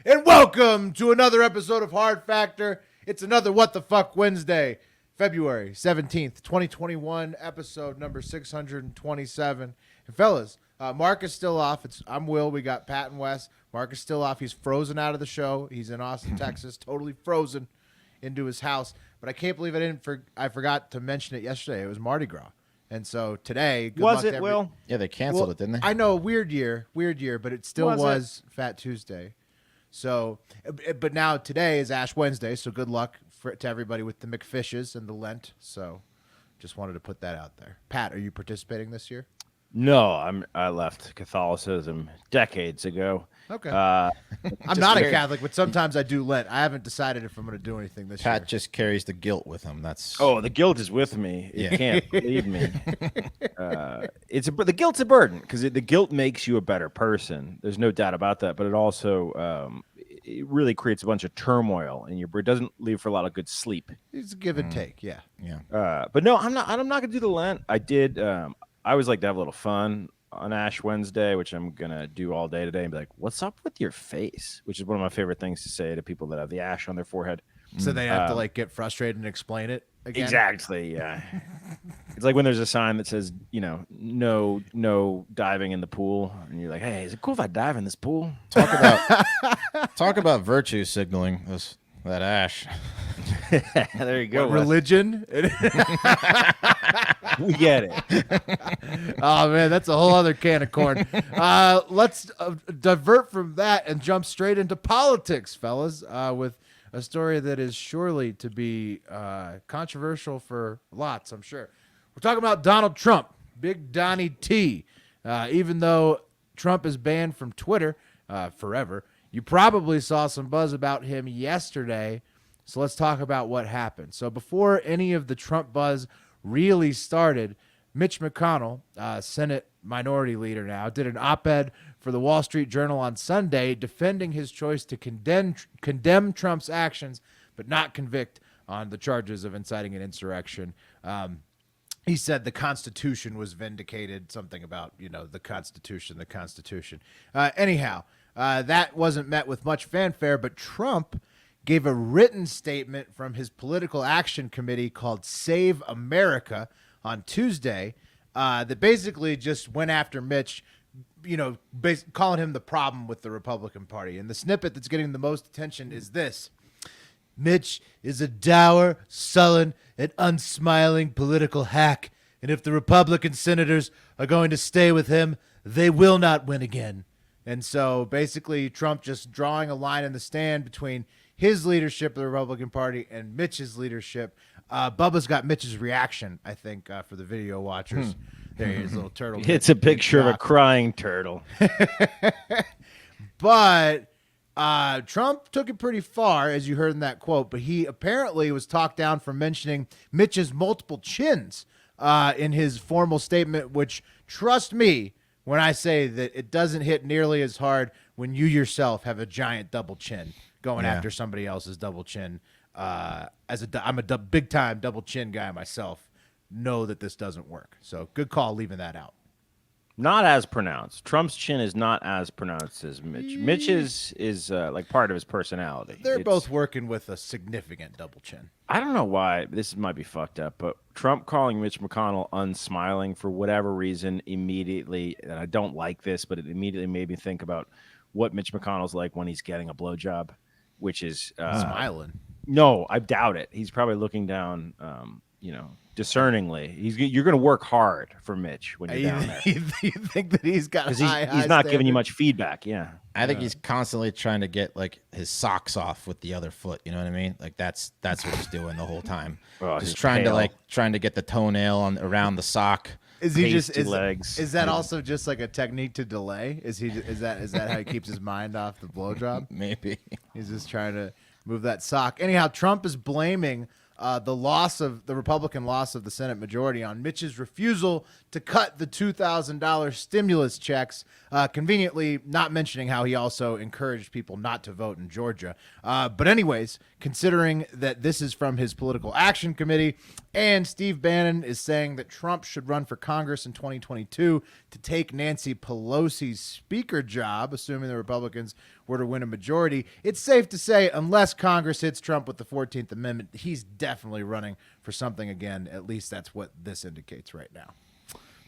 and welcome to another episode of Hard Factor. It's another What the Fuck Wednesday, February 17th, 2021, episode number 627. And fellas, Mark is still off. I'm Will. We got Pat and Wes. Mark is still off. He's frozen out of the show. He's in Austin, Texas, totally frozen into his house. But I can't believe I forgot to mention it yesterday. It was Mardi Gras. And so today, good luck to Will? Yeah, they canceled it, didn't they? I know, weird year, but it still was Fat Tuesday. So, but now today is Ash Wednesday, so good luck to everybody with the McFishes and the Lent. So, just wanted to put that out there. Pat, are you participating this year? No, I left Catholicism decades ago. Okay. I'm not a Catholic, but sometimes I do Lent. I haven't decided if I'm going to do anything this year. Pat just carries the guilt with him. The guilt is with me. You Yeah. can't believe me. The guilt's a burden because the guilt makes you a better person. There's no doubt about that. But it also it really creates a bunch of turmoil in your brain. It doesn't leave for a lot of good sleep. It's a give and take, yeah. But no, I'm not going to do the Lent. I did. I always like to have a little fun on Ash Wednesday, which I'm going to do all day today and be like, what's up with your face? Which is one of my favorite things to say to people that have the ash on their forehead. So they have to get frustrated and explain it again? Exactly, yeah. It's like when there's a sign that says, no diving in the pool. And you're like, hey, is it cool if I dive in this pool? Talk about virtue signaling, that ash. There you go. What, religion? We get it. Oh, man, that's a whole other can of corn. Let's divert from that and jump straight into politics, fellas, with a story that is surely to be controversial for lots, I'm sure. We're talking about Donald Trump, Big Donnie T. Even though Trump is banned from Twitter forever, you probably saw some buzz about him yesterday. So let's talk about what happened. So before any of the Trump buzz really started, Mitch McConnell, Senate Minority Leader now, did an op-ed for the Wall Street Journal on Sunday defending his choice to condemn Trump's actions but not convict on the charges of inciting an insurrection. He said the Constitution was vindicated, something about, the Constitution. Anyhow, that wasn't met with much fanfare, but Trump gave a written statement from his political action committee called Save America on Tuesday that basically just went after Mitch, calling him the problem with the Republican Party. And the snippet that's getting the most attention is this. Mitch is a dour, sullen, and unsmiling political hack. And if the Republican senators are going to stay with him, they will not win again. And so basically Trump just drawing a line in the sand between his leadership of the Republican Party and Mitch's leadership. Bubba's got Mitch's reaction, I think, for the video watchers. There he is, little turtle. It's a picture of a crying turtle. But Trump took it pretty far, as you heard in that quote, but he apparently was talked down for mentioning Mitch's multiple chins in his formal statement, which, trust me, when I say that it doesn't hit nearly as hard when you yourself have a giant double chin going after somebody else's double chin. I'm a big-time double chin guy myself. Know that this doesn't work. So good call leaving that out. Not as pronounced. Trump's chin is not as pronounced as Mitch. Mitch is like part of his personality. They're both working with a significant double chin. I don't know why. This might be fucked up, but Trump calling Mitch McConnell unsmiling for whatever reason immediately, and I don't like this, but it immediately made me think about what Mitch McConnell's like when he's getting a blowjob, which is smiling. No, I doubt it. He's probably looking down, discerningly. You're going to work hard for Mitch when you're down there. You think that he's got because high he's not giving you standards? much feedback. Yeah, I think he's constantly trying to get his socks off with the other foot. You know what I mean? That's what he's doing the whole time. Oh, just he's trying pale. to get the toenail around the sock. Is he just pasty legs. Is that also just like a technique to delay? Is that how he keeps his mind off the blowjob? Maybe He's just trying to move that sock. Anyhow, Trump is blaming the Republican loss of the Senate majority on Mitch's refusal to cut the $2,000 stimulus checks, conveniently not mentioning how he also encouraged people not to vote in Georgia. But anyways, considering that this is from his political action committee, and Steve Bannon is saying that Trump should run for Congress in 2022 to take Nancy Pelosi's speaker job, assuming the Republicans were to win a majority, it's safe to say, unless Congress hits Trump with the 14th Amendment, he's definitely running for something again. At least that's what this indicates right now.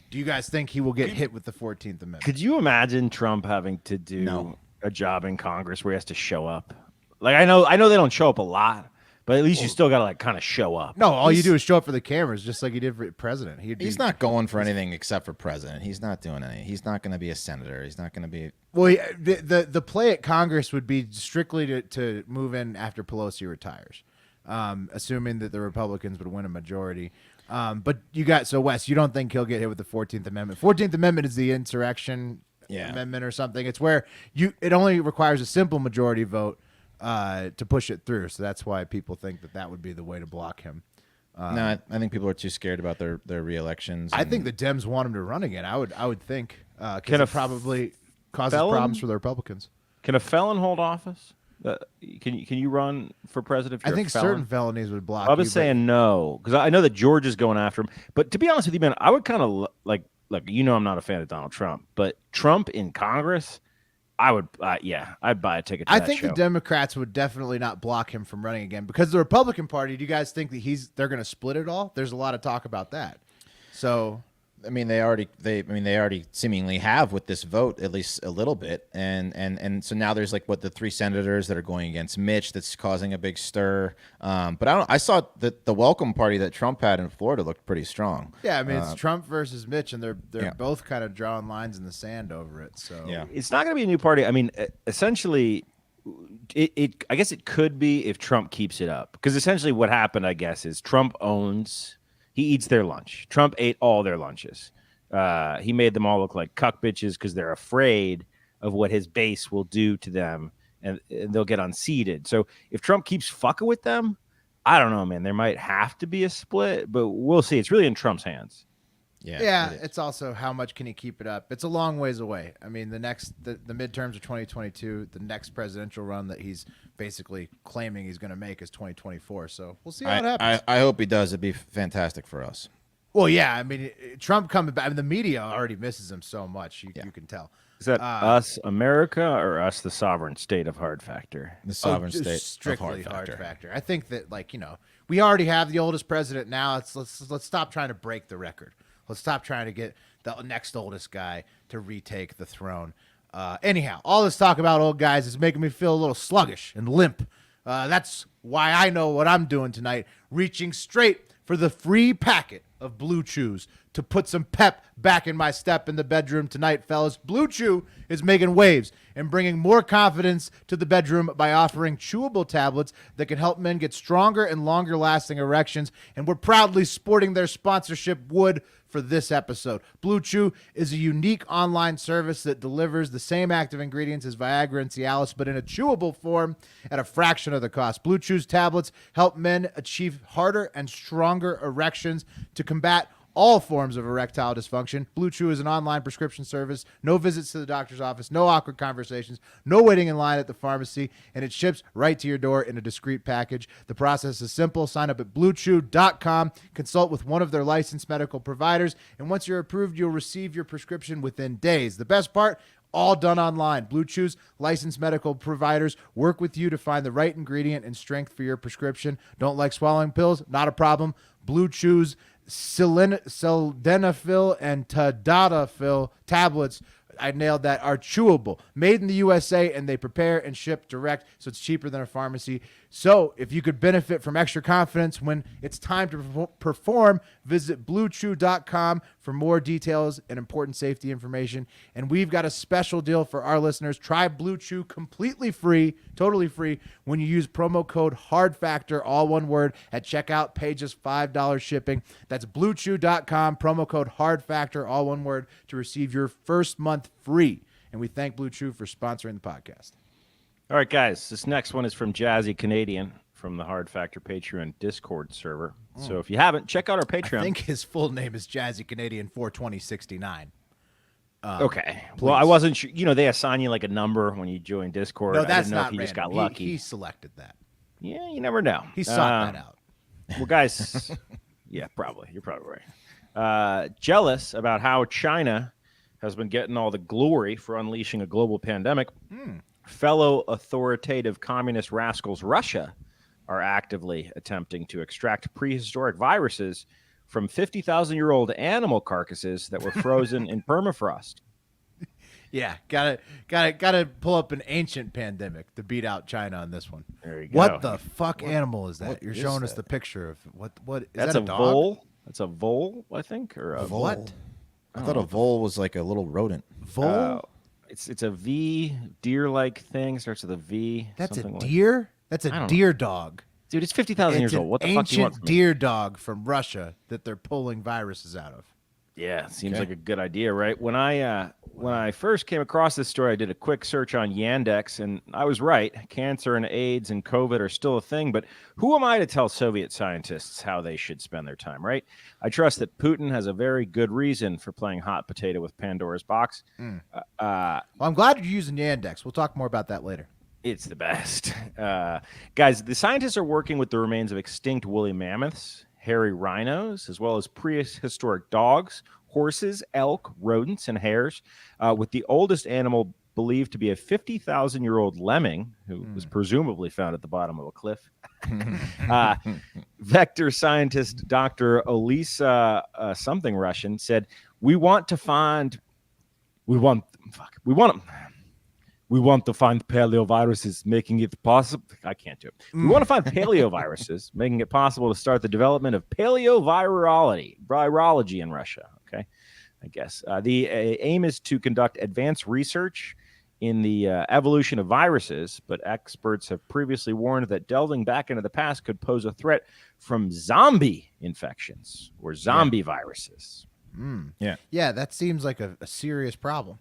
Do you guys think he will get hit with the 14th Amendment? Could you imagine Trump having to do a job in Congress where he has to show up? Like, I know they don't show up a lot, but at least you still got to like kind of show up. No, all you do is show up for the cameras, just like he did for president. He's not going for anything except for president. He's not doing anything. He's not going to be a senator. He's not going to be. Well, the play at Congress would be strictly to move in after Pelosi retires, assuming that the Republicans would win a majority. But Wes, you don't think he'll get hit with the 14th Amendment? 14th Amendment is the insurrection amendment or something. It's where it only requires a simple majority vote to push it through. So that's why people think that would be the way to block him. No, I think people are too scared about their reelections. I think the Dems want him to run again. I would think because it probably causes problems for the Republicans. Can a felon hold office? Can you run for president? If you're I think a felon? certain felonies would block. I was saying no because I know that George is going after him. But to be honest with you, man, I would kind of like I'm not a fan of Donald Trump, but Trump in Congress, I would I'd buy a ticket. To I that think show. the Democrats would definitely not block him from running again because the Republican Party. Do you guys think that they're going to split it all? There's a lot of talk about that. So. I mean, they already seemingly have with this vote at least a little bit, and so now there's like the 3 senators that are going against Mitch that's causing a big stir. But I saw that the welcome party that Trump had in Florida looked pretty strong. Yeah, I mean it's Trump versus Mitch, and they're both kind of drawing lines in the sand over it. So it's not going to be a new party. I mean, essentially, I guess it could be if Trump keeps it up because essentially what happened, I guess, is Trump owns. He eats their lunch. Trump ate all their lunches. He made them all look like cuck bitches because they're afraid of what his base will do to them, and they'll get unseated. So if Trump keeps fucking with them, I don't know, man. There might have to be a split, but we'll see. It's really in Trump's hands. Yeah, it's also how much can he keep it up? It's a long ways away. I mean, the midterms are 2022. The next presidential run that he's basically claiming he's going to make is 2024. So we'll see how it happens. I hope he does. It'd be fantastic for us. Well, yeah. I mean, Trump coming back. I mean, the media already misses him so much. You can tell. Is that us, America, or us, the sovereign state of Hard Factor? The sovereign state strictly of Hard Factor. I think that, we already have the oldest president now. Let's stop trying to break the record. Let's stop trying to get the next oldest guy to retake the throne. Anyhow, all this talk about old guys is making me feel a little sluggish and limp. That's why I know what I'm doing tonight, reaching straight for the free packet of Blue Chews to put some pep back in my step in the bedroom tonight, fellas. Blue Chew is making waves and bringing more confidence to the bedroom by offering chewable tablets that can help men get stronger and longer lasting erections. And we're proudly sporting their sponsorship wood for this episode. Blue Chew is a unique online service that delivers the same active ingredients as Viagra and Cialis, but in a chewable form at a fraction of the cost. Blue Chew's tablets help men achieve harder and stronger erections to combat all forms of erectile dysfunction. Blue Chew is an online prescription service. No visits to the doctor's office, no awkward conversations, no waiting in line at the pharmacy, and it ships right to your door in a discreet package. The process is simple. Sign up at bluechew.com, consult with one of their licensed medical providers, and once you're approved, you'll receive your prescription within days. The best part, all done online. Blue Chew's licensed medical providers work with you to find the right ingredient and strength for your prescription. Don't like swallowing pills? Not a problem. Blue Chew's sildenafil and tadalafil tablets, I nailed that, are chewable, made in the USA, and they prepare and ship direct, so it's cheaper than a pharmacy. So if you could benefit from extra confidence when it's time to perform, visit bluechew.com for more details and important safety information. And we've got a special deal for our listeners. Try Blue Chew completely free, totally free, when you use promo code HARDFACTOR, all one word, at checkout. Pay just $5 shipping. That's bluechew.com, promo code HARDFACTOR, all one word, to receive your first month free. And we thank Blue Chew for sponsoring the podcast. All right, guys, this next one is from Jazzy Canadian from the Hard Factor Patreon Discord server. So if you haven't, check out our Patreon. I think his full name is Jazzy Canadian 42069. Okay. Please. Well, I wasn't sure. You know, they assign you like a number when you join Discord. No, I that's didn't know not if you just random. got lucky. He selected that. Yeah, you never know. He sought that out. Well, guys, yeah, probably. You're probably right. Jealous about how China has been getting all the glory for unleashing a global pandemic. fellow authoritative communist rascals, Russia, are actively attempting to extract prehistoric viruses from 50,000-year-old animal carcasses that were frozen in permafrost. Yeah, gotta pull up an ancient pandemic to beat out China on this one. There you go. What the fuck animal is that? what You're is showing us that? the picture of what is That's that a dog? vole. That's a vole, I think, or a Vole. What? I thought a vole was like a little rodent. Vole? It's a V deer-like thing. Starts with a V. That's a something deer? That's I a don't know. deer dog. Dude, it's 50,000 years It's old. an What the fuck do you want ancient from me? deer dog from Russia that they're pulling viruses out of. Yeah, seems Okay. like a good idea, right? When I first came across this story, I did a quick search on Yandex, and I was right. Cancer and AIDS and COVID are still a thing, but who am I to tell Soviet scientists how they should spend their time, right? I trust that Putin has a very good reason for playing hot potato with Pandora's box. Well, I'm glad you're using Yandex. We'll talk more about that later. It's the best. Guys, the scientists are working with the remains of extinct woolly mammoths, hairy rhinos, as well as prehistoric dogs, horses, elk, rodents, and hares, with the oldest animal believed to be a 50,000-year-old lemming who was presumably found at the bottom of a cliff. Vector scientist Dr. Olisa something Russian said, we want to find paleoviruses, making it possible. I can't do it. We want to find paleoviruses, making it possible to start the development of virology in Russia. Okay, I guess the aim is to conduct advanced research in the evolution of viruses, but experts have previously warned that delving back into the past could pose a threat from zombie infections or zombie viruses. Yeah, that seems like a serious problem.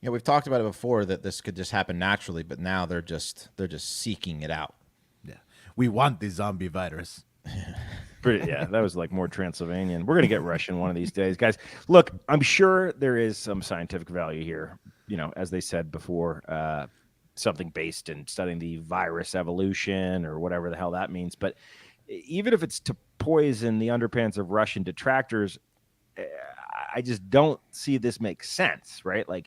yeah. We've talked about it before that this could just happen naturally, but now they're just seeking it out. Yeah, we want the zombie virus. Yeah, that was like more Transylvanian. We're going to get Russian one of these days. Guys, look, I'm sure there is some scientific value here. You know, as they said before, something based in studying the virus evolution or whatever the hell that means. But even if it's to poison the underpants of Russian detractors, I just don't see this make sense, right? Like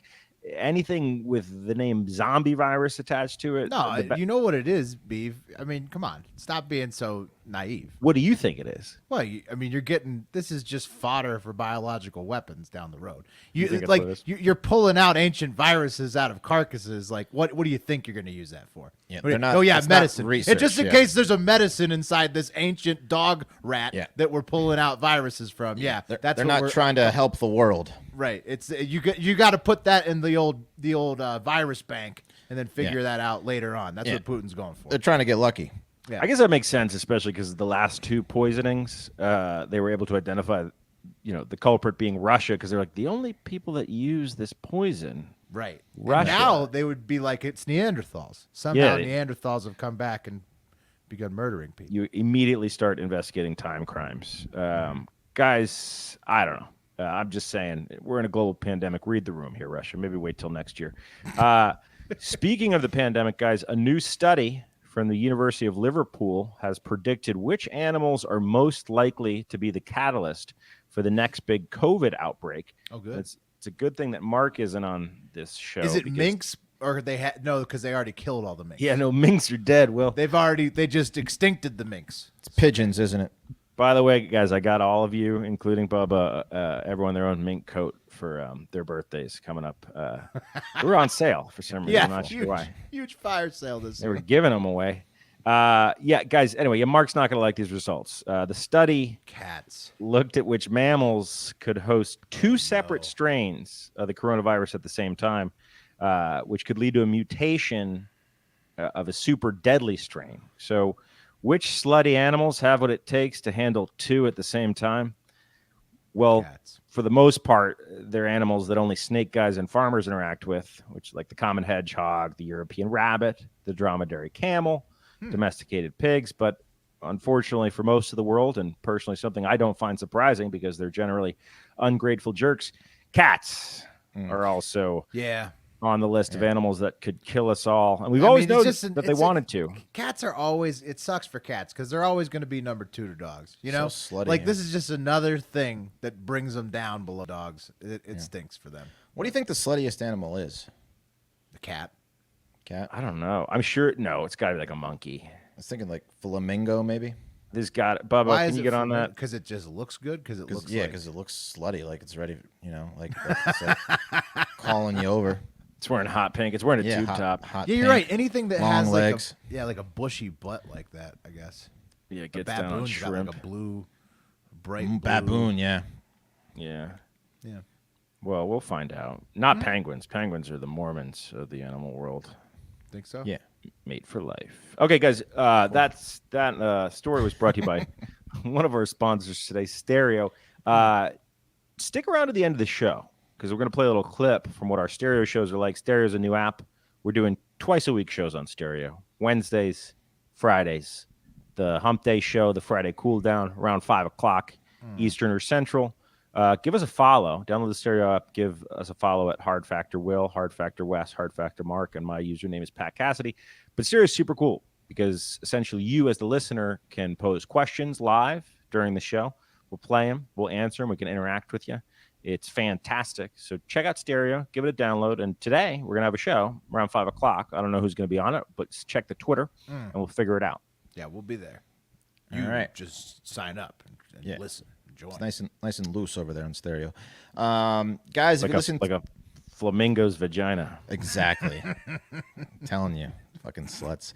anything with the name zombie virus attached to it. No, you know what it is, Beef. I mean, come on, stop being so naive. What do you think it is? Well, I mean, this is just fodder for biological weapons down the road. You think that's what it is? You're pulling out ancient viruses out of carcasses. Like, what do you think you're going to use that for? Yeah, What do they're you- not- oh yeah, it's not medicine. research, It's just in yeah. case there's a medicine inside this ancient dog rat Yeah. that we're pulling out viruses from. Yeah, They're that's they're what not we're, trying to help the world. right. It's you got to put that in the old virus bank and then figure that out later on. That's Yeah. what Putin's going for. They're trying to get lucky. Yeah. I guess that makes sense, especially because the last two poisonings, they were able to identify, the culprit being Russia, because they're like the only people that use this poison. Right. Russia. And now they would be like it's Neanderthals. Somehow Yeah. Neanderthals have come back and begun murdering people. You immediately start investigating time crimes. Guys, I don't know. I'm just saying, we're in a global pandemic. Read the room here, Russia. Maybe wait till next year. Speaking of the pandemic, guys, a new study from the University of Liverpool has predicted which animals are most likely to be the catalyst for the next big COVID outbreak. Oh, good. It's a good thing that Mark isn't on this show. Is it because- minks or no, because they already killed all the minks. Yeah, no, minks are dead. Well, They just extincted the minks. It's pigeons, isn't it? by the way, guys, I got all of you, including Bubba, everyone their own mink coat for their birthdays coming up. They were on sale for some reason. I'm not sure why. Huge fire sale this They were year. giving them away. Guys, anyway, Mark's not going to like these results. The study Cats. looked at which mammals could host two separate strains of the coronavirus at the same time, which could lead to a mutation of a super deadly strain. So, which slutty animals have what it takes to handle two at the same time? Well, Cats. for the most part, they're animals that only snake guys and farmers interact with, which like the common hedgehog, the European rabbit, the dromedary camel, domesticated pigs. But unfortunately for most of the world, and personally something I don't find surprising because they're generally ungrateful jerks, cats are also Yeah. on the list of animals that could kill us all. And we've I always mean, it's known just that they wanted to. Cats are always. It sucks for cats because they're always going to be number two to dogs. You know, So slutty, like yeah. this is just another thing that brings them down below dogs. It stinks for them. What do you think the sluttiest animal is? The cat. Cat. I don't know. I'm sure. No, it's got to be like a monkey. I was thinking like flamingo, maybe. There's got Bubba. Why Can is you it get on that? Because it just looks good. Because it looks Because it looks slutty, like it's ready. Like it's like calling you over. It's wearing hot pink. It's wearing a tube top. Hot Yeah, you're pink, right. Anything that long has legs. like a bushy butt like that, I guess. Yeah, it The gets down on baboon's got shrimp. like a blue, bright blue. Baboon, yeah. Yeah. Yeah. Well, we'll find out. Not penguins. Penguins are the Mormons of the animal world. Think so? Yeah. Mate for life. Okay, guys. That story was brought to you by one of our sponsors today, Stereo. Stick around to the end of the show because we're going to play a little clip from what our Stereo shows are like. Stereo is a new app. We're doing twice a week shows on Stereo. Wednesdays, Fridays. The Hump Day show, the Friday cool down around 5 o'clock Eastern or Central. Give us a follow. Download the Stereo app. Give us a follow at Hard Factor Will, Hard Factor Wes, Hard Factor Mark, and my username is Pat Cassidy. But Stereo is super cool because essentially you as the listener can pose questions live during the show. We'll play them. We'll answer them. We can interact with you. It's fantastic. So check out Stereo. Give it a download. And today we're going to have a show around 5 o'clock. I don't know who's going to be on it, but check the Twitter and we'll figure it out. Yeah, we'll be there. All You right. just sign up and Yeah. listen. Enjoy. It's nice and loose over there on Stereo. Guys, if you listen like a flamingo's vagina. Exactly. Telling you, fucking sluts.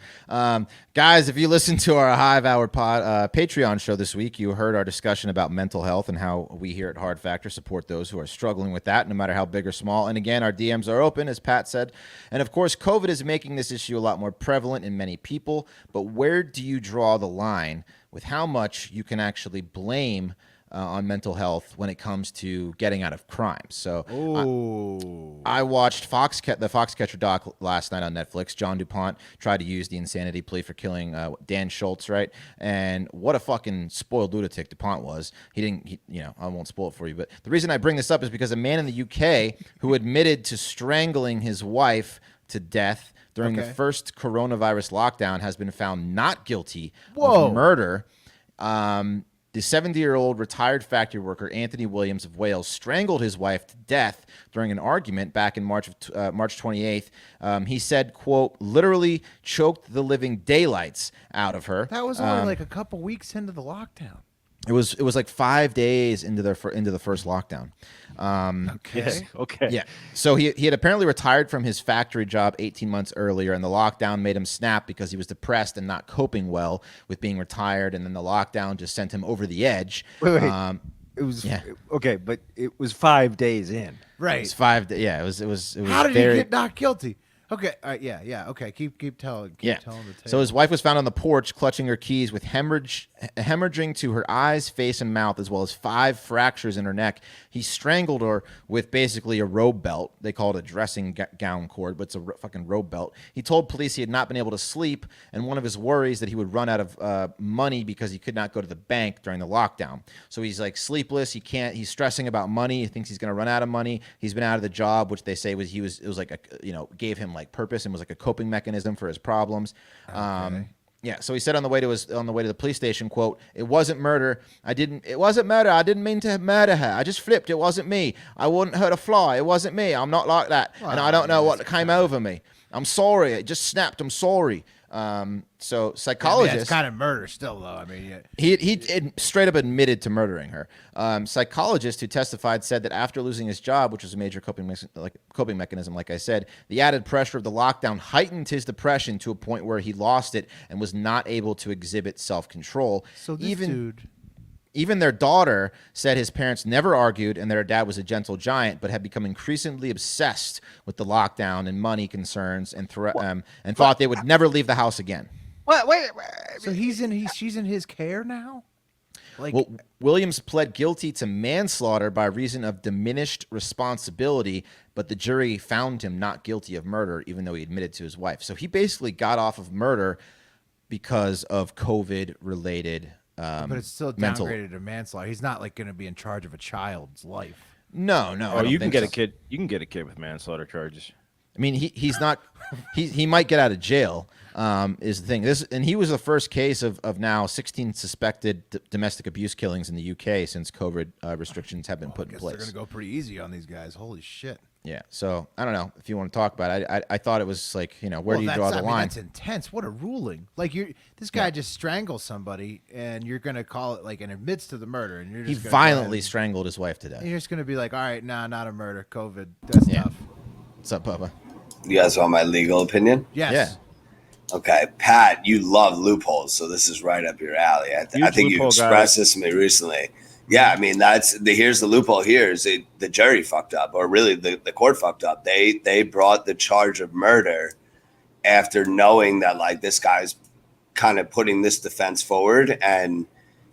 Guys, if you listen to our Hive Hour Patreon show this week, you heard our discussion about mental health and how we here at Hard Factor support those who are struggling with that, no matter how big or small. And again, our DMs are open, as Pat said. And of course, COVID is making this issue a lot more prevalent in many people. But where do you draw the line with how much you can actually blame on mental health when it comes to getting out of crime? So I watched the Foxcatcher doc last night on Netflix. John DuPont tried to use the insanity plea for killing Dan Schultz, right? And what a fucking spoiled lunatic DuPont was. I won't spoil it for you, but the reason I bring this up is because a man in the UK who admitted to strangling his wife to death during the first coronavirus lockdown has been found not guilty of murder. The 70-year-old retired factory worker Anthony Williams of Wales strangled his wife to death during an argument back in March 28th. He said, quote, literally choked the living daylights out of her. That was only like a couple weeks into the lockdown. It was like 5 days into the first lockdown. Okay. Yes. Okay. Yeah. So he had apparently retired from his factory job 18 months earlier, and the lockdown made him snap because he was depressed and not coping well with being retired, and then the lockdown just sent him over the edge. Wait. It was okay, but it was 5 days in. Right. It was 5 days. Yeah, it was. How did very, he get not guilty? Okay. Yeah. Okay. Keep telling. Keep telling the tale. So his wife was found on the porch clutching her keys with hemorrhaging to her eyes, face, and mouth, as well as 5 fractures in her neck. He strangled her with basically a robe belt. They call it a dressing gown cord, but it's a fucking robe belt. He told police he had not been able to sleep, and one of his worries that he would run out of money because he could not go to the bank during the lockdown. So he's like sleepless. He's stressing about money. He thinks he's going to run out of money. He's been out of the job, which they say gave him like purpose and was like a coping mechanism for his problems. Okay. Yeah, so he said on the way to the police station, quote, it wasn't murder. I didn't mean to murder her. I just flipped. It wasn't me. I wouldn't hurt a fly. It wasn't me. I'm not like that. And I don't know what came over me. I'm sorry. It just snapped. I'm sorry. So psychologists, it's kind of murder still, though. I mean, he straight up admitted to murdering her. Psychologists who testified said that after losing his job, which was a major coping mechanism, like I said, the added pressure of the lockdown heightened his depression to a point where he lost it and was not able to exhibit self-control. so this dude. Even their daughter said his parents never argued and their dad was a gentle giant, but had become increasingly obsessed with the lockdown and money concerns and thought they would never leave the house again. Wait. So she's in his care now. Like, Well, Williams pled guilty to manslaughter by reason of diminished responsibility, but the jury found him not guilty of murder, even though he admitted to his wife. So he basically got off of murder because of COVID-related but it's still mental. downgraded to manslaughter. He's not like going to be in charge of a child's life. No. Oh, you can get a kid. You can get a kid with manslaughter charges. I mean, he's not. He might get out of jail. Is the thing. And he was the first case of now 16 suspected domestic abuse killings in the UK since COVID restrictions have been put in They're place. going to go pretty easy on these guys. Holy shit. Yeah. So I don't know if you want to talk about it. I thought it was like, where do you draw the line? That's intense. What a ruling! Like this guy just strangles somebody, and you're gonna call it like and admits to the murder, and you're just He violently strangled his wife to death. And you're just gonna be like, all right, nah, not a murder. COVID. That's tough. What's up, Bubba? You guys want my legal opinion? Yes. Yeah. Okay, Pat, you love loopholes, so this is right up your alley. I think you expressed this to me recently. Yeah, I mean here's the loophole. Here is the jury fucked up, or really the court fucked up. They brought the charge of murder after knowing that like this guy's kind of putting this defense forward, and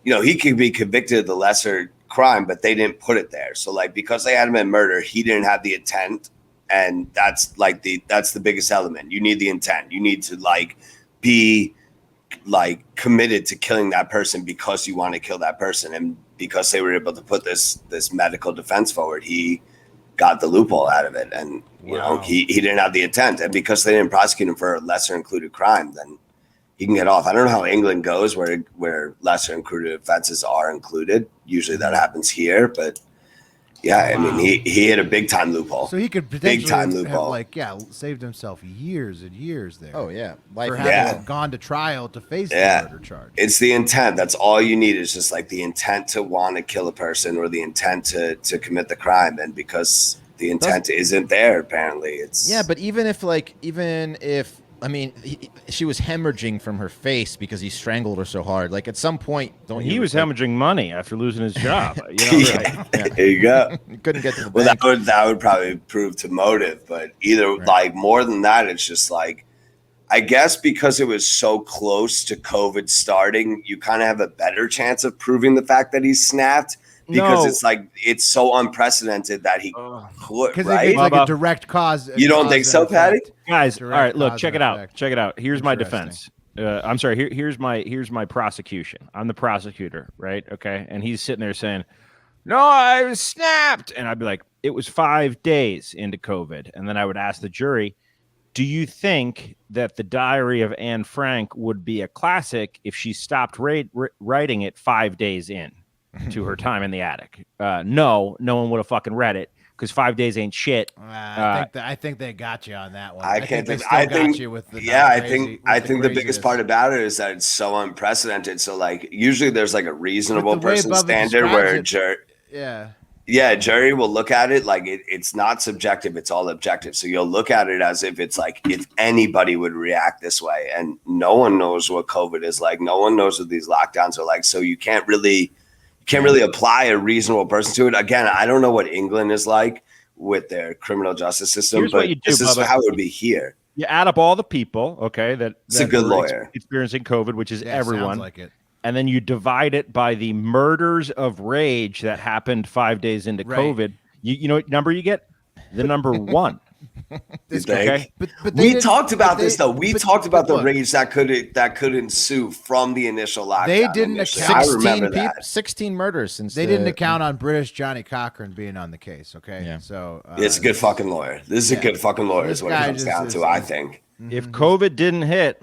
he could be convicted of the lesser crime, but they didn't put it there. So like because they had him in murder, he didn't have the intent, and that's the biggest element. You need the intent. You need to like be like committed to killing that person because you want to kill that person, and because they were able to put this medical defense forward, he got the loophole out of it. And he didn't have the intent, and because they didn't prosecute him for a lesser included crime, then he can get off. I don't know how England goes where lesser included offenses are included. Usually that happens here, but yeah, I mean, he had a big time loophole. So he could potentially big time have loophole. saved himself years and years there. Oh yeah, for having gone to trial to face the murder charge. It's the intent. That's all you need is just like the intent to want to kill a person or the intent to commit the crime. And because the intent isn't there, apparently, it's But even if I mean, she was hemorrhaging from her face because he strangled her so hard. Like at some point, he was hemorrhaging money after losing his job. There you go. He couldn't get to the bank. That would probably prove to motive, but like more than that, it's just like I guess because it was so close to COVID starting, you kind of have a better chance of proving the fact that he snapped. Because it's like it's so unprecedented that he could, right? It's like a direct cause. You don't think so, Patty? Guys, all right, look, check it out. Check it out. Here's my defense. I'm sorry. Here's my prosecution. I'm the prosecutor, right? Okay, and he's sitting there saying, "No, I was snapped," and I'd be like, "It was 5 days into COVID," and then I would ask the jury, "Do you think that the Diary of Anne Frank would be a classic if she stopped writing it 5 days in to her time in the attic?" No one would have fucking read it because 5 days ain't shit. I think they got you on that one. I think the biggest part about it is that it's so unprecedented. So like usually there's like a reasonable person standard where jury will look at it like it's not subjective, it's all objective. So you'll look at it as if it's like if anybody would react this way, and no one knows what COVID is like. No one knows what these lockdowns are like. So you can't really apply a reasonable person to it. Again, I don't know what England is like with their criminal justice system, but this is how it would be here. You add up all the people, okay, that's a good lawyer experiencing COVID, which is everyone. Sounds like it. And then you divide it by the murders of rage that happened 5 days into COVID. You know what number you get? The number one. Okay. But we talked about this though. We talked about the rage that could ensue from the initial lockdown. They didn't account. I remember that. 16 murders since they didn't account on British Johnny Cochran being on the case. Okay. Yeah. So it's a good fucking lawyer. This is a good fucking lawyer. Is what it comes down to. I think. If COVID didn't hit,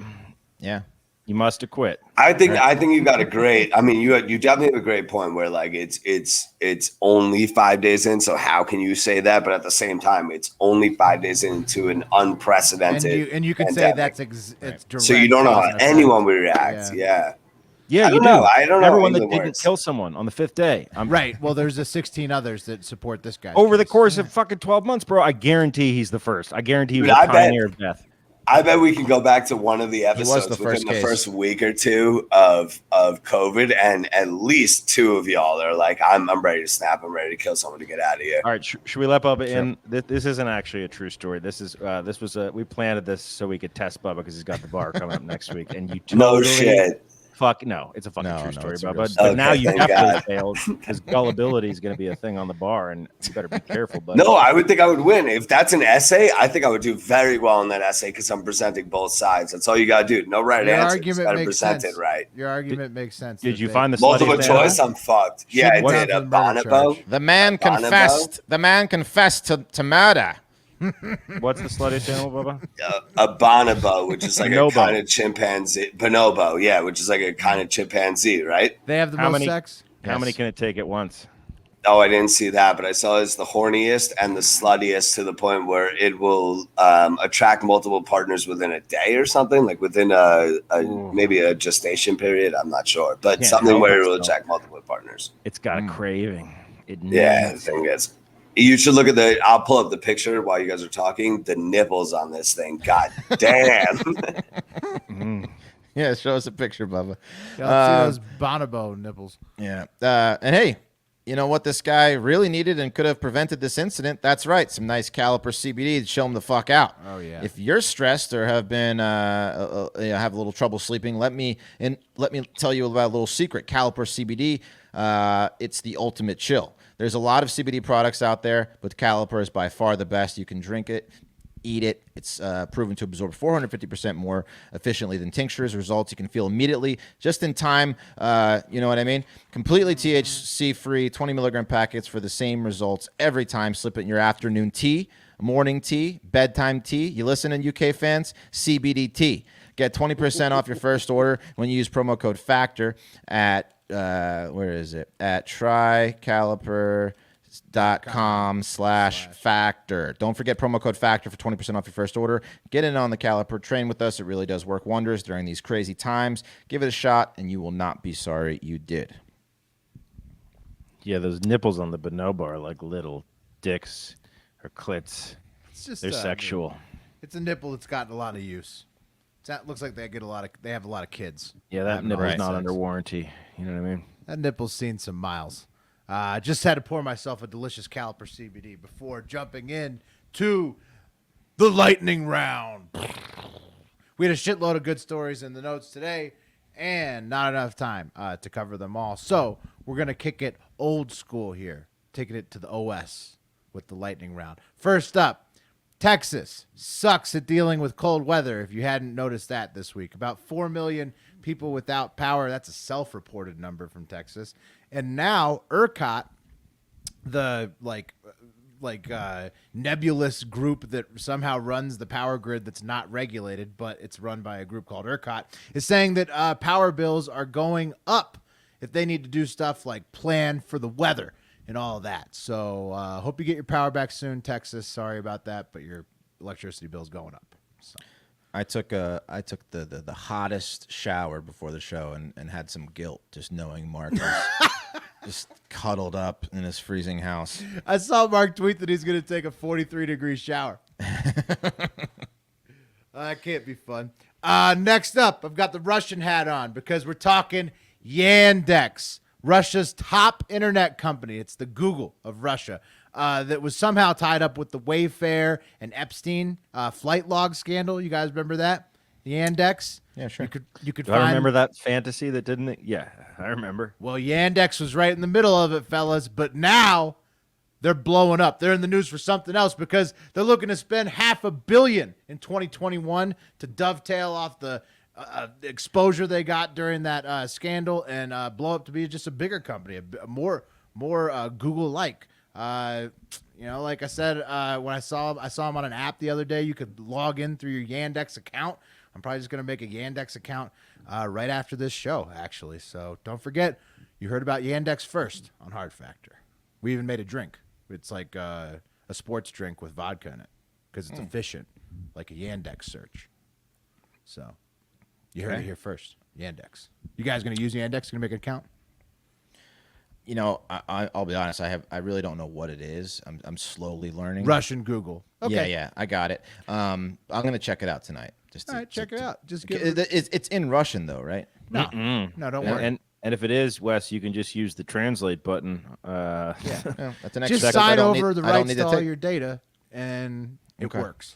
you must have quit. I think you got a great. I mean, you definitely have a great point where like it's only 5 days in. So how can you say that? But at the same time, it's only 5 days into an unprecedented. And you could pandemic. say it's direct. So you don't know how anyone would react. Yeah. Yeah, I don't know. I don't know. Everyone that didn't kill someone on the 5th day. Right. Well, there's the 16 others that support this guy. Over the course of fucking 12 months, bro, I guarantee he's the first. I guarantee he was the pioneer of death. I bet we can go back to one of the episodes within the first week or two of COVID, and at least two of y'all are like, I'm ready to snap. I'm ready to kill someone to get out of here. All right, should we let Bubba in? This isn't actually a true story. This was we planted this so we could test Bubba because he's got the bar coming up next week, and you no shit. Fuck no, it's a fucking true story, Bubba. But now you definitely failed because gullibility is going to be a thing on the bar, and you better be careful. But no, I would think I would win if that's an essay. I think I would do very well in that essay because I'm presenting both sides. That's all you gotta do. No right answer. Your argument makes sense. Right. Your argument makes sense. Did you find the multiple choice? I'm fucked. Yeah, I did. A Bonobo. The man confessed. The man confessed to murder. What's the sluttiest animal, Bubba? A bonobo, which is like a kind of chimpanzee. Bonobo, yeah, which is like a kind of chimpanzee, right? They have the most sex. How many can it take at once? Oh, I didn't see that, but I saw it's the horniest and the sluttiest to the point where it will attract multiple partners within a day or something, like within maybe a gestation period. I'm not sure, but Can't something help where it will itself. attract multiple partners. It's got a craving. It Yeah, the needs thing is, you should look at I'll pull up the picture while you guys are talking. The nipples on this thing, god damn. Yeah, show us a picture, Bubba. Let's see those bonobo nipples. Yeah. And hey, you know what this guy really needed and could have prevented this incident? That's right. Some nice Caliper CBD to chill him the fuck out. Oh, yeah. If you're stressed or have been have a little trouble sleeping, let me tell you about a little secret. Caliper CBD, it's the ultimate chill. There's a lot of CBD products out there, but Caliper is by far the best. You can drink it, eat it. It's proven to absorb 450% more efficiently than tinctures. Results you can feel immediately, just in time. You know what I mean? Completely THC-free, 20 milligram packets for the same results every time. Slip it in your afternoon tea, morning tea, bedtime tea. You listening, UK fans? CBD tea. Get 20% off your first order when you use promo code FACTOR at where is it? At tricaliper.com/factor. Don't forget promo code FACTOR for 20% off your first order. Get in on the Caliper train with us. It really does work wonders during these crazy times. Give it a shot, and you will not be sorry you did. Yeah, those nipples on the bonobo are like little dicks or clits. It's just They're sexual. It's a nipple that's gotten a lot of use. That looks like they have a lot of kids. Yeah, that nipple's right. not under warranty. You know what I mean? That nipple's seen some miles. I just had to pour myself a delicious Caliper CBD before jumping in to the lightning round. We had a shitload of good stories in the notes today, and not enough time to cover them all. So we're going to kick it old school here, taking it to the OS with the lightning round. First up, Texas sucks at dealing with cold weather, if you hadn't noticed that this week. About 4 million people without power. That's a self-reported number from Texas. And now ERCOT, the nebulous group that somehow runs the power grid that's not regulated, but it's run by a group called ERCOT, is saying that power bills are going up if they need to do stuff like plan for the weather and all of that. So hope you get your power back soon, Texas. Sorry about that, but your electricity bill's going up. So. I took the hottest shower before the show and had some guilt just knowing Mark was just cuddled up in his freezing house. I saw Mark tweet that he's going to take a 43-degree shower. That can't be fun. Next up, I've got the Russian hat on because we're talking Yandex, Russia's top internet company. It's the Google of Russia. That was somehow tied up with the Wayfair and Epstein flight log scandal. You guys remember that? The Yandex? Yeah, sure. You could Do find. I remember that fantasy that didn't it? Yeah, I remember. Well, Yandex was right in the middle of it, fellas. But now they're blowing up. They're in the news for something else because they're looking to spend $500 million in 2021 to dovetail off the exposure they got during that scandal and blow up to be just a bigger company, more Google-like. Like I said, when I saw him on an app the other day, you could log in through your Yandex account. I'm probably just going to make a Yandex account right after this show, actually. So don't forget, you heard about Yandex first on Hard Factor. We even made a drink. It's like a sports drink with vodka in it because it's efficient, like a Yandex search. So you heard it here first. Yandex. You guys going to use Yandex? Going to make an account? You know, I'll be honest. I really don't know what it is. I'm slowly learning. Russian Google. Okay. Yeah, I got it. I'm gonna check it out tonight. All right, check it out. Just get it's in Russian though, right? no, don't worry. And if it is, Wes, you can just use the translate button. Yeah, that's an Just extra sign I don't over need- the I don't rights need to all take- your data, and it Okay. works.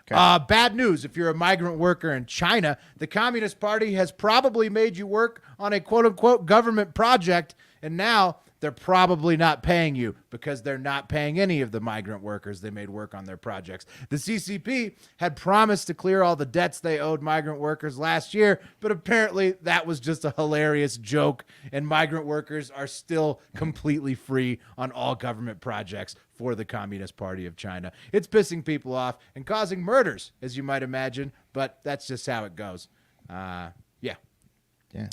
Okay. Bad news. If you're a migrant worker in China, the Communist Party has probably made you work on a quote-unquote government project, and now they're probably not paying you because they're not paying any of the migrant workers they made work on their projects. The CCP had promised to clear all the debts they owed migrant workers last year, but apparently that was just a hilarious joke, and migrant workers are still completely free on all government projects for the Communist Party of China. It's pissing people off and causing murders, as you might imagine, but that's just how it goes. Yeah. Yeah.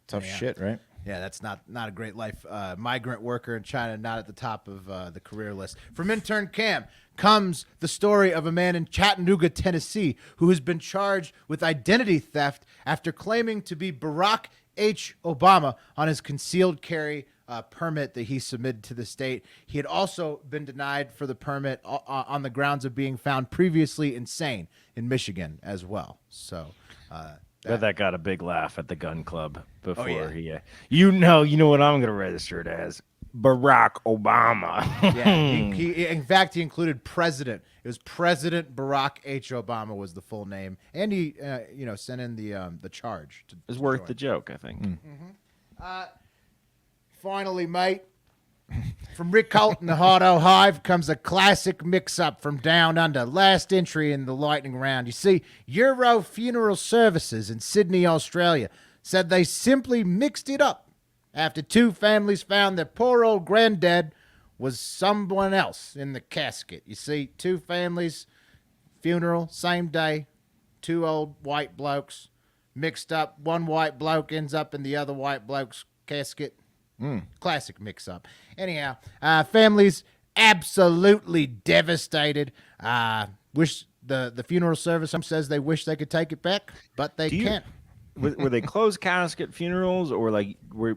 Tough shit, right? Yeah, that's not a great life. Migrant worker in China, not at the top of the career list. From intern Cam comes the story of a man in Chattanooga, Tennessee, who has been charged with identity theft after claiming to be Barack H. Obama on his concealed carry permit that he submitted to the state. He had also been denied for the permit on the grounds of being found previously insane in Michigan as well. So, Bet that got a big laugh at the gun club before yeah. he. You know what I'm going to register it as. Barack Obama. Yeah, he in fact he included President. It was President Barack H. Obama was the full name, and he sent in the charge. It's worth the joke, I think. Finally, mate, from Rick Holt and the Hardo Hive comes a classic mix-up from down under. Last entry in the lightning round. You see, Euro Funeral Services in Sydney, Australia, said they simply mixed it up after two families found their poor old granddad was someone else in the casket. You see, two families, funeral, same day, two old white blokes mixed up. One white bloke ends up in the other white bloke's casket. Classic mix-up. Anyhow, families absolutely devastated. Wish the funeral service says they wish they could take it back, but they can't. Were they closed casket funerals, or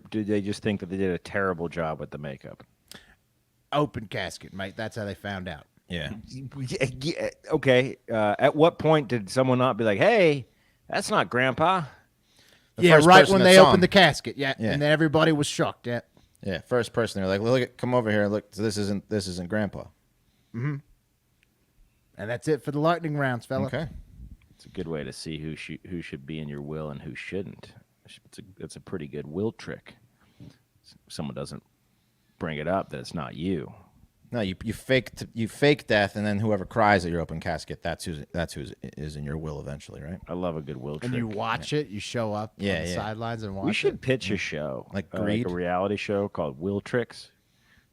did they just think that they did a terrible job with the makeup? Open casket, mate. That's how they found out. Yeah. Okay. At what point did someone not be like, "Hey, that's not Grandpa"? Yeah, right when they opened the casket. Yeah, and then everybody was shocked. Yeah. Yeah, first person. They're like, "Look, come over here. Look, this isn't Grandpa." Mm-hmm. And that's it for the lightning rounds, fella. Okay. It's a good way to see who should be in your will and who shouldn't. It's a pretty good will trick. Someone doesn't bring it up that it's not you. No, you fake death, and then whoever cries at your open casket, that's who is in your will eventually, right? I love a good will trick. And you watch it, you show up on the sidelines and watch it. We should pitch a show, like a reality show called Will Tricks.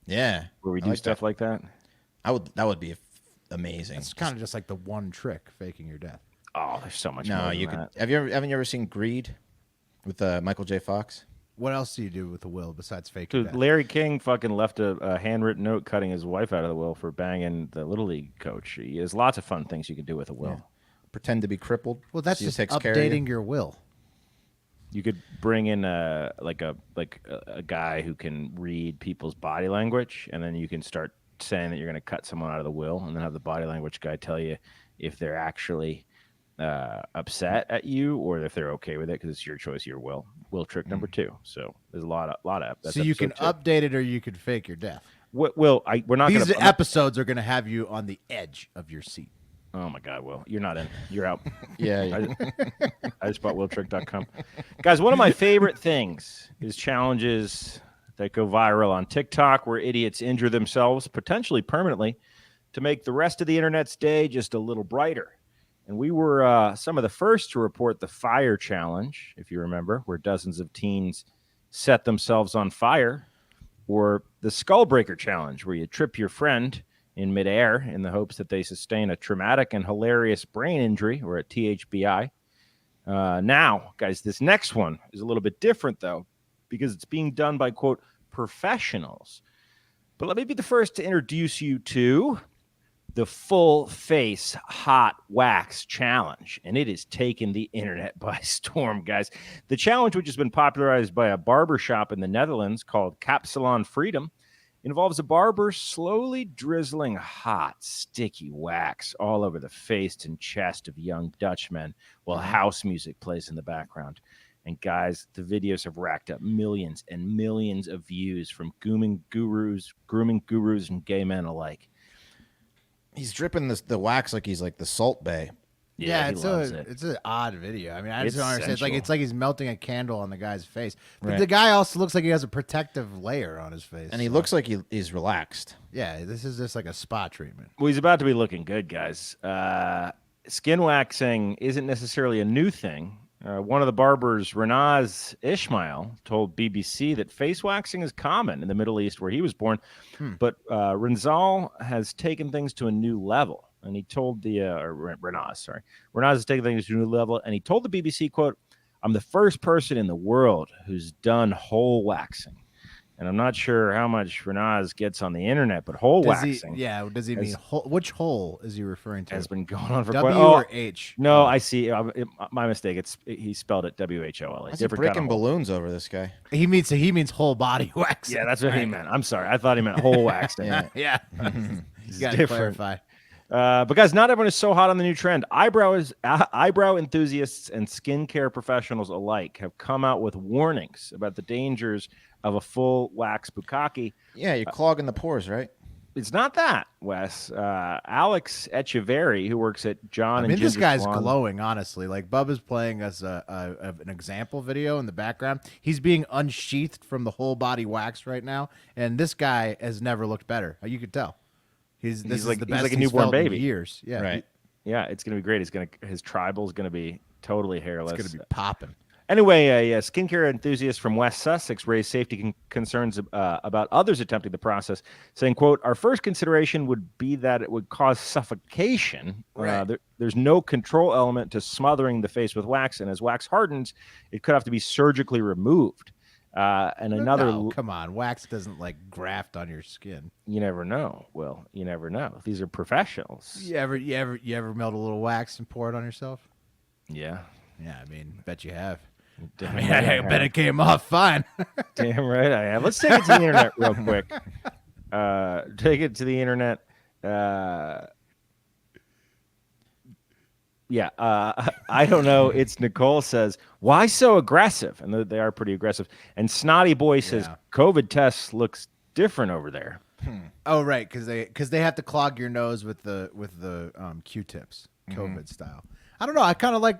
Yeah, where we do stuff like that. That would be amazing. It's kind of just like the one trick, faking your death. Oh, there's so much. No, more you than could. that. Haven't you ever seen Greed with Michael J. Fox? What else do you do with the will besides faking Dude, death? Larry King fucking left a handwritten note cutting his wife out of the will for banging the Little League coach. There's lots of fun things you can do with a will. Yeah. Pretend to be crippled. Well, that's so just takes care of you. updating your will. You could bring in a guy who can read people's body language, and then you can start saying that you're going to cut someone out of the will, and then have the body language guy tell you if they're actually upset at you or if they're okay with it, because it's your choice, your will. Will trick number 2. So there's a lot of. So you can update it, or you can fake your death. We're not. These episodes are going to have you on the edge of your seat. Oh my God, Will, you're not in. You're out. Yeah. I just bought willtrick.com. Guys, one of my favorite things is challenges that go viral on TikTok where idiots injure themselves, potentially permanently, to make the rest of the internet's day just a little brighter. And we were some of the first to report the fire challenge, if you remember, where dozens of teens set themselves on fire, or the skullbreaker challenge, where you trip your friend in midair in the hopes that they sustain a traumatic and hilarious brain injury, or a THBI. Now, guys, this next one is a little bit different, though, because it's being done by, quote, professionals. But let me be the first to introduce you to the full face hot wax challenge, and it has taken the internet by storm, guys. The challenge, which has been popularized by a barbershop in the Netherlands called Capsalon Freedom, involves a barber slowly drizzling hot, sticky wax all over the face and chest of young Dutchmen while house music plays in the background. And guys, the videos have racked up millions and millions of views from grooming gurus, and gay men alike. He's dripping the wax like he's like the Salt Bay. Yeah, it's an odd video. I mean, I just don't understand. It's like he's melting a candle on the guy's face. But the guy also looks like he has a protective layer on his face. And he looks like he's relaxed. Yeah, this is just like a spa treatment. Well, he's about to be looking good, guys. Skin waxing isn't necessarily a new thing. One of the barbers, Renaz Ishmael, told BBC that face waxing is common in the Middle East where he was born. But Renaz has taken things to a new level. And he told Renaz has taken things to a new level. And he told the BBC, quote, I'm the first person in the world who's done whole waxing. And I'm not sure how much Renaz gets on the internet, but whole waxing. Does he mean which hole is he referring to? Has been going on for W or H? No, I see. My mistake. He spelled it WHOLE. He's breaking balloons over this guy. He means whole body waxing. Yeah, that's what he meant. I'm sorry. I thought he meant whole waxing. Yeah. You got to clarify. But guys, not everyone is so hot on the new trend. Eyebrow enthusiasts and skincare professionals alike have come out with warnings about the dangers of a full wax bukkake. Yeah, you're clogging the pores, right? It's not that, Wes. Alex Echeverry, who works at John and this Ginger guy's Salon. glowing, honestly. Like, Bubba's playing us an example video in the background. He's being unsheathed from the whole body wax right now, and this guy has never looked better. You could tell. He's like the best like a newborn baby. In years. Yeah, right. It's gonna be great. His tribal's gonna be totally hairless. It's gonna be popping. Anyway, a skincare enthusiast from West Sussex raised safety concerns about others attempting the process, saying, quote, "Our first consideration would be that it would cause suffocation. Right. There's no control element to smothering the face with wax, and as wax hardens, it could have to be surgically removed." Come on, wax doesn't like graft on your skin. You never know. Will, you never know. These are professionals. You ever melt a little wax and pour it on yourself? Yeah. Yeah, I mean, bet you have. I bet it came off fine. Damn right I have. Let's take it to the internet real quick. Take it to the internet. I don't know. It's Nicole says, "Why so aggressive?" And they are pretty aggressive. And Snotty Boy says, "COVID tests looks different over there." Oh, right, because they have to clog your nose with the Q-tips, COVID style. I don't know. I kind of like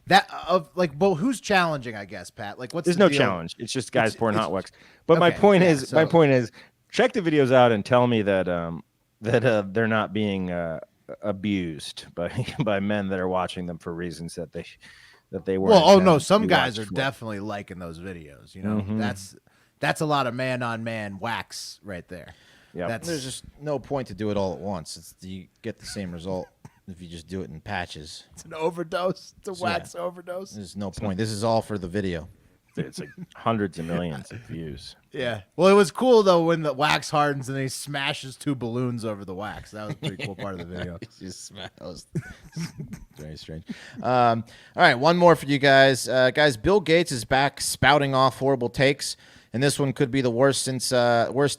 that. But who's challenging? I guess, Pat. Like, There's no challenge. It's just guys pouring hot wax. But my point is, check the videos out and tell me that they're not being abused by men that are watching them for reasons that they were. Well, no, some guys are definitely liking those videos. You know, that's a lot of man on man wax right there. Yeah, there's just no point to do it all at once. You get the same result if you just do it in patches. It's an overdose. It's a wax overdose. There's no point. This is all for the video. It's like hundreds of millions of views. Yeah. Well, it was cool though when the wax hardens and he smashes 2 balloons over the wax. That was a pretty cool part of the video. That was very strange. All right, one more for you guys. Guys, Bill Gates is back spouting off horrible takes. And this one could be the worst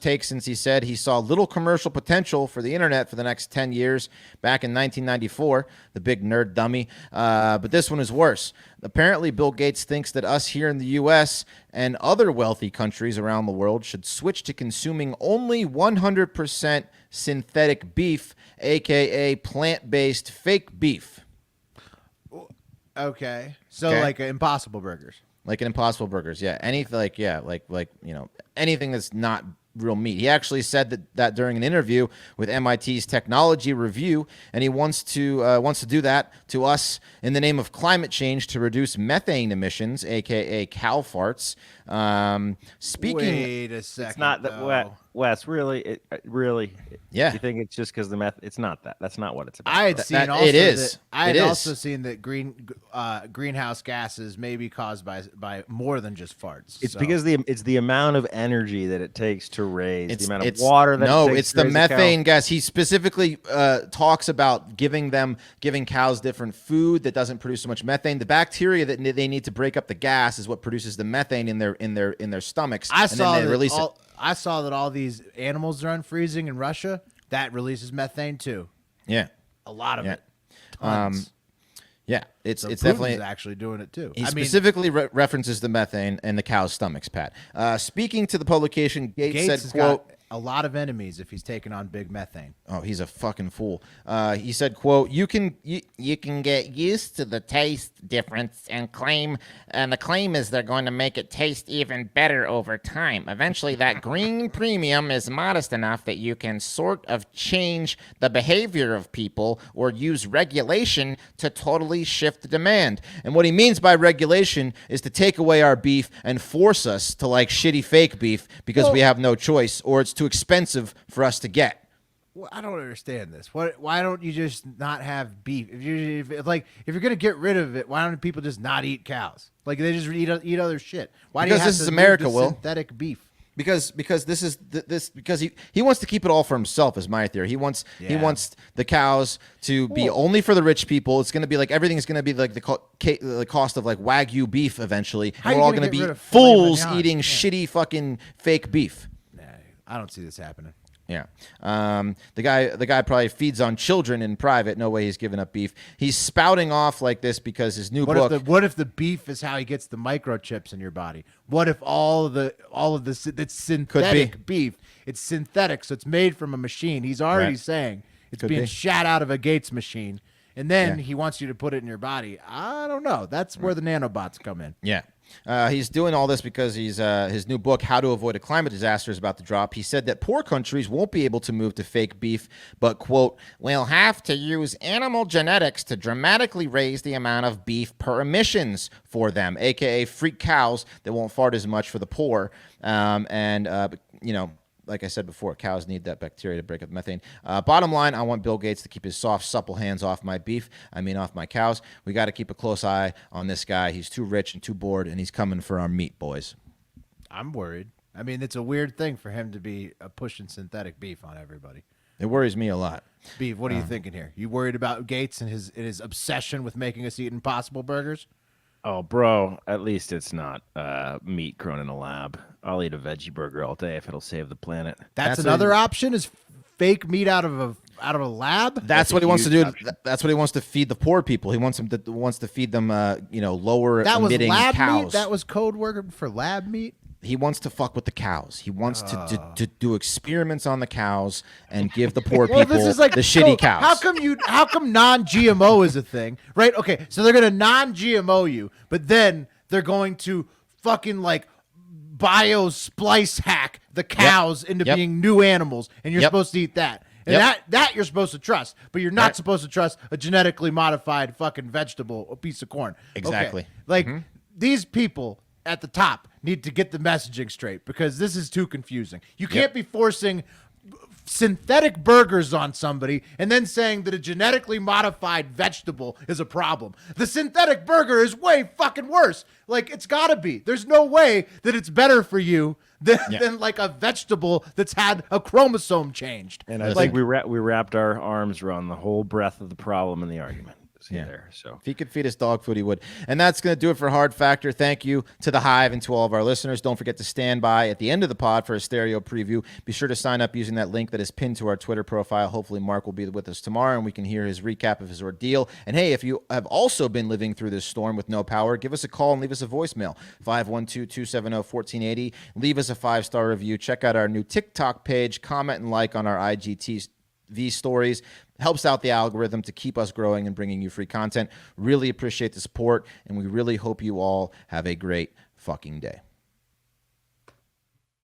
take since he said he saw little commercial potential for the internet for the next 10 years back in 1994, the big nerd dummy. But this one is worse. Apparently, Bill Gates thinks that us here in the U.S. and other wealthy countries around the world should switch to consuming only 100% synthetic beef, a.k.a. plant-based fake beef. Okay. So like Impossible Burgers. Like an Impossible Burgers, yeah. Anything anything that's not real meat. He actually said that during an interview with MIT's Technology Review, and he wants to do that to us in the name of climate change to reduce methane emissions, aka cow farts. Wait a second. It's not that Wes. Really, Yeah. You think it's just because the meth? It's not that. That's not what it's about. I had seen also it is. I had also seen that greenhouse gases may be caused by more than just farts. It's because it's the amount of energy that it takes to raise, the amount of it's water that it takes it's to the raise methane gas. He specifically talks about giving cows different food that doesn't produce so much methane. The bacteria that they need to break up the gas is what produces the methane in their stomachs. I saw that all these animals are unfreezing in Russia. That releases methane too. Yeah, a lot of it. Tons. Yeah, it's Putin's definitely actually doing it too. He specifically references the methane and the cow's stomachs, Pat. Speaking to the publication, Gates said, quote, got a lot of enemies if he's taking on big methane. Oh, he's a fucking fool. He said, quote, you can get used to the taste difference and the claim is they're going to make it taste even better over time. Eventually, that green premium is modest enough that you can sort of change the behavior of people or use regulation to totally shift the demand. And what he means by regulation is to take away our beef and force us to like shitty fake beef because we have no choice or it's too expensive for us to get. Well, I don't understand this. Why don't you just not have beef? If you're gonna get rid of it, why don't people just not eat cows? Like they just eat other shit. Why do you Because have this to is move America, to Will. synthetic beef? Because this is because he wants to keep it all for himself is my theory. He wants the cows to be only for the rich people. It's going to be like everything's going to be like the cost of like Wagyu beef eventually. How And you we're all gonna going to get be rid of filet fools mignon? eating Yeah. shitty fucking fake beef. Nah, I don't see this happening. Yeah. The guy probably feeds on children in private. No way he's giving up beef. He's spouting off like this because his new book. What if the beef is how he gets the microchips in your body? What if all of this that's synthetic beef? It's synthetic, so it's made from a machine. He's already saying it's being shot out of a Gates machine, and then he wants you to put it in your body. I don't know. That's where the nanobots come in. Yeah. He's doing all this because his new book, How to Avoid a Climate Disaster, is about to drop. He said that poor countries won't be able to move to fake beef, but, quote, we'll have to use animal genetics to dramatically raise the amount of beef per emissions for them, a.k.a. freak cows that won't fart as much for the poor. Like I said before, cows need that bacteria to break up methane. Bottom line, I want Bill Gates to keep his soft, supple hands off my off my cows. We got to keep a close eye on this guy. He's too rich and too bored, and he's coming for our meat, boys. I'm worried. I mean, it's a weird thing for him to be pushing synthetic beef on everybody. It worries me a lot. Beef, what are you thinking here? You worried about Gates and his obsession with making us eat Impossible burgers? Oh, bro, at least it's not meat grown in a lab. I'll eat a veggie burger all day if it'll save the planet. That's another option is fake meat out of a lab? That's what he wants to do. That's what he wants to feed the poor people. He wants to feed them lower emitting lab cows. meat? That was code word for lab meat? He wants to fuck with the cows. He wants to do experiments on the cows and give the poor people this is like, the shitty cows. How come non-GMO is a thing, right? Okay, so they're gonna non-GMO you, but then they're going to fucking like bio-splice hack the cows into being new animals, and you're supposed to eat that. And that you're supposed to trust, but you're not supposed to trust a genetically modified fucking vegetable, a piece of corn. Exactly. Okay. Like these people at the top need to get the messaging straight because this is too confusing. You can't be forcing synthetic burgers on somebody and then saying that a genetically modified vegetable is a problem. The synthetic burger is way fucking worse. Like, it's gotta be. There's no way that it's better for you than like a vegetable that's had a chromosome changed. And I think we wrapped our arms around the whole breadth of the problem in the argument. So if he could feed us dog food, he would. And that's going to do it for Hard Factor. Thank you to the Hive and to all of our listeners. Don't forget to stand by at the end of the pod for a stereo preview. Be sure to sign up using that link that is pinned to our Twitter profile. Hopefully Mark will be with us tomorrow and we can hear his recap of his ordeal. And hey, if you have also been living through this storm with no power, give us a call and leave us a voicemail, 512-270-1480. Leave us a 5-star review. Check out our new TikTok page. Comment and like on our IGTV stories. Helps out the algorithm to keep us growing and bringing you free content. Really appreciate the support, and we really hope you all have a great fucking day.